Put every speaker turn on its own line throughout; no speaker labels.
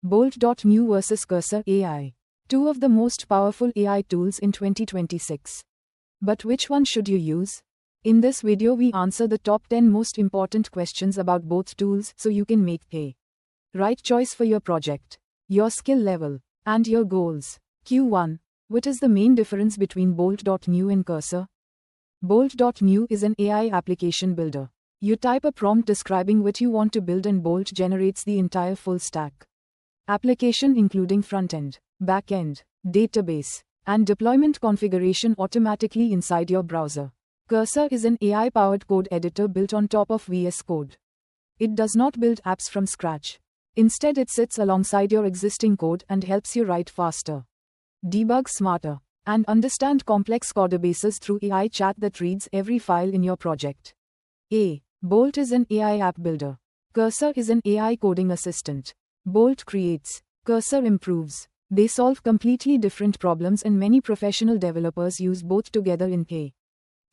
Bolt.new versus Cursor AI. Two of the most powerful AI tools in 2026. But which one should you use? In this video we answer the top 10 most important questions about both tools so you can make the right choice for your project, your skill level, and your goals. Q1. What is the main difference between Bolt.new and Cursor? Bolt.new is an AI application builder. You type a prompt describing what you want to build and Bolt generates the entire full stack application including front-end, back-end, database, and deployment configuration automatically inside your browser. Cursor is an AI-powered code editor built on top of VS Code. It does not build apps from scratch. Instead, it sits alongside your existing code and helps you write faster, debug smarter, and understand complex codebases through AI chat that reads every file in your project. Bolt is an AI app builder. Cursor is an AI coding assistant. Bolt creates, Cursor improves. They solve completely different problems and many professional developers use both together in the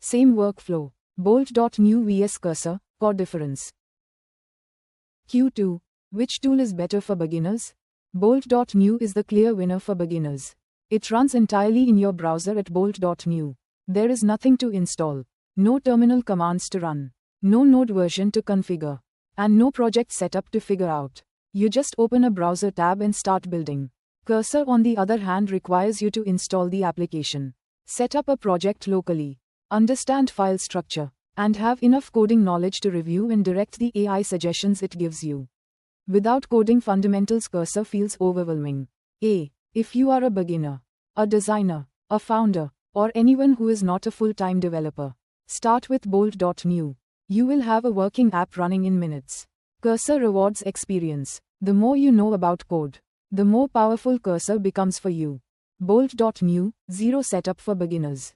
same workflow. Bolt.new vs Cursor, core difference. Q2. Which tool is better for beginners? Bolt.new is the clear winner for beginners. It runs entirely in your browser at Bolt.new. There is nothing to install, no terminal commands to run, no node version to configure, and no project setup to figure out. You just open a browser tab and start building. Cursor on the other hand requires you to install the application, set up a project locally, understand file structure, and have enough coding knowledge to review and direct the AI suggestions it gives you. Without coding fundamentals, Cursor feels overwhelming. If you are a beginner, a designer, a founder, or anyone who is not a full-time developer, start with Bolt.new. You will have a working app running in minutes. Cursor rewards experience. The more you know about code, the more powerful Cursor becomes for you. Bolt.new, zero setup for beginners.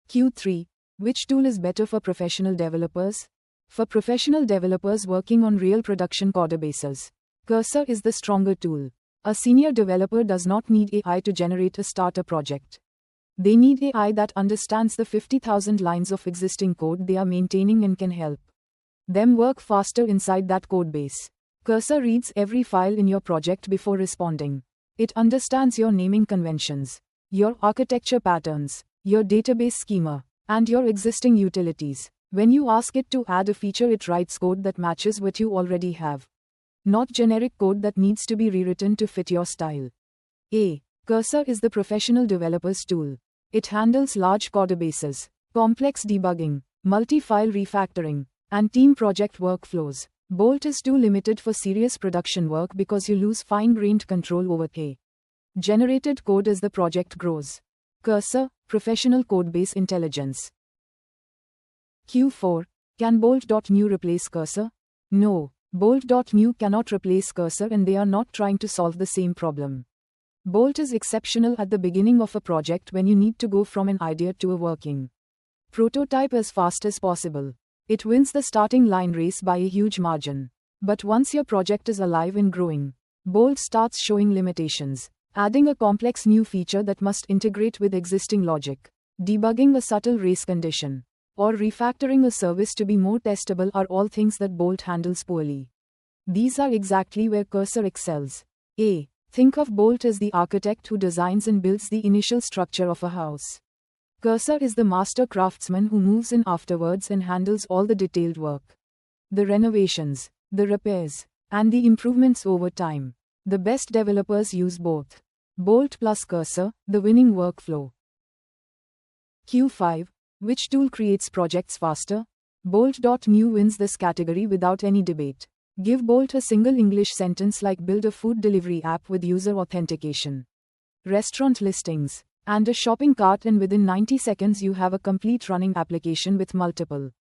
Q3. Which tool is better for professional developers? For professional developers working on real production codebases, Cursor is the stronger tool. A senior developer does not need AI to generate a starter project. They need AI that understands the 50,000 lines of existing code they are maintaining and can help them work faster inside that codebase. Cursor reads every file in your project before responding. It understands your naming conventions, your architecture patterns, your database schema, and your existing utilities. When you ask it to add a feature, it writes code that matches what you already have, not generic code that needs to be rewritten to fit your style. Cursor is the professional developer's tool. It handles large codebases, complex debugging, multi-file refactoring, and team project workflows. Bolt is too limited for serious production work because you lose fine-grained control over the generated code as the project grows. Cursor, professional codebase intelligence. Q4. Can Bolt.new replace Cursor? No, Bolt.new cannot replace Cursor and they are not trying to solve the same problem. Bolt is exceptional at the beginning of a project when you need to go from an idea to a working prototype as fast as possible. It wins the starting line race by a huge margin. But once your project is alive and growing, Bolt starts showing limitations, adding a complex new feature that must integrate with existing logic, debugging a subtle race condition, or refactoring a service to be more testable are all things that Bolt handles poorly. These are exactly where Cursor excels. Think of Bolt as the architect who designs and builds the initial structure of a house. Cursor is the master craftsman who moves in afterwards and handles all the detailed work, the renovations, the repairs, and the improvements over time. The best developers use both. Bolt plus Cursor, the winning workflow. Q5. Which tool creates projects faster? Bolt.new wins this category without any debate. Give Bolt a single English sentence like build a food delivery app with user authentication, restaurant listings, and a shopping cart, and within 90 seconds you have a complete running application with multiple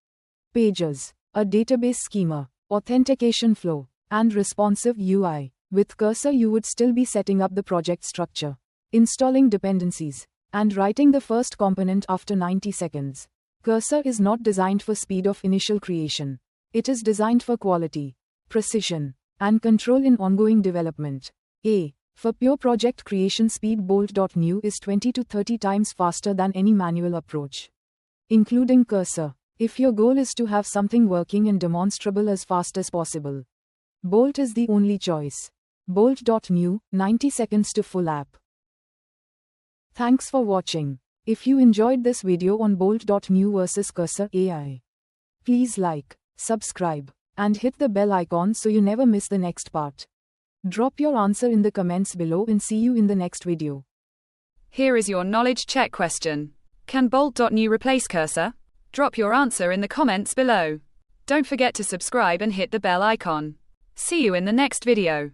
pages, a database schema, authentication flow, and responsive UI. With Cursor you would still be setting up the project structure, installing dependencies, and writing the first component after 90 seconds. Cursor is not designed for speed of initial creation. It is designed for quality, precision, and control in ongoing development. For pure project creation speed, Bolt.new is 20 to 30 times faster than any manual approach, including Cursor. If your goal is to have something working and demonstrable as fast as possible, Bolt is the only choice. Bolt.new, 90 seconds to full app. Thanks for watching. If you enjoyed this video on Bolt.new versus Cursor AI, please like, subscribe, and hit the bell icon so you never miss the next part. Drop your answer in the comments below and see you in the next video.
Here is your knowledge check question. Can Bolt.new replace Cursor? Drop your answer in the comments below. Don't forget to subscribe and hit the bell icon. See you in the next video.